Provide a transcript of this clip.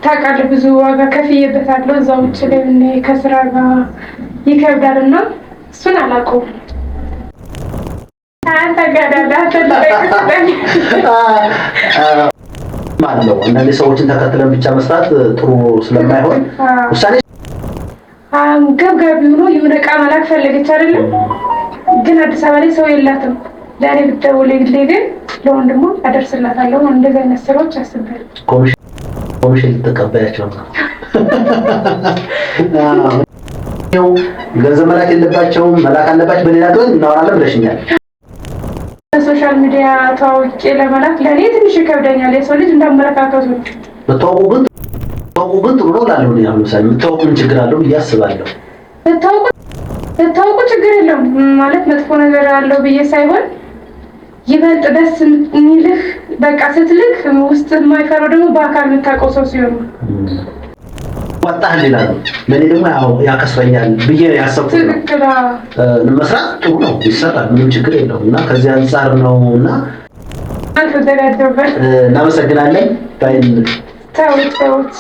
ታውቃለህ ብዙ ዋጋ ከፍዬበታለሁ። እዛው ውጭ ላይ ምን ከስራ ጋር ይከብዳልና እሱን አላውቀውም። አንተ ጋዳዳ ማለት ነው። አንዳንድ ሰዎችን ተከትለን ብቻ መስራት ጥሩ ስለማይሆን ውሳኔ ገብጋቢ ሆኖ የሆነ ዕቃ መላክ ፈለገች አይደለም፣ ግን አዲስ አበባ ላይ ሰው የላትም። ለእኔ ብትደውልልኝ ግን ለወንድሟ አደርስላታለሁ። እንደዚህ አይነት ስራዎች አስቤያለሁ። ኮሚሽን ልትቀበያቸው ነው። ገንዘብ መላክ የለባቸውም፣ መላክ አለባቸው። በሌላ ግን እናወራለን ብለሽኛል። ሶሻል ሚዲያ ተዋውቄ ለመላክ ለእኔ ትንሽ ይከብደኛል። የሰው ልጅ እንዳመለካከቱ ብታውቁ ግን ጥሩ ነው እላለሁ። ያው ለምሳሌ ብታውቁ ምን ችግር አለው ብዬ አስባለሁ። ብታውቁ ችግር የለም ማለት መጥፎ ነገር አለው ብዬ ሳይሆን ይበልጥ ደስ የሚልህ በቃ ስትልክ ውስጥ የማይፈረው ደግሞ በአካል የምታውቀው ሰው ሲሆን ወጣህ ይላል። ለኔ ደግሞ ያው ያከስረኛል ብዬ ያሰብኩት መስራት ጥሩ ነው፣ ይሰራል፣ ምንም ችግር የለውም። እና ከዚህ አንፃር ነውና አልተዘጋጀሁበት። እናመሰግናለን። ባይን ተውት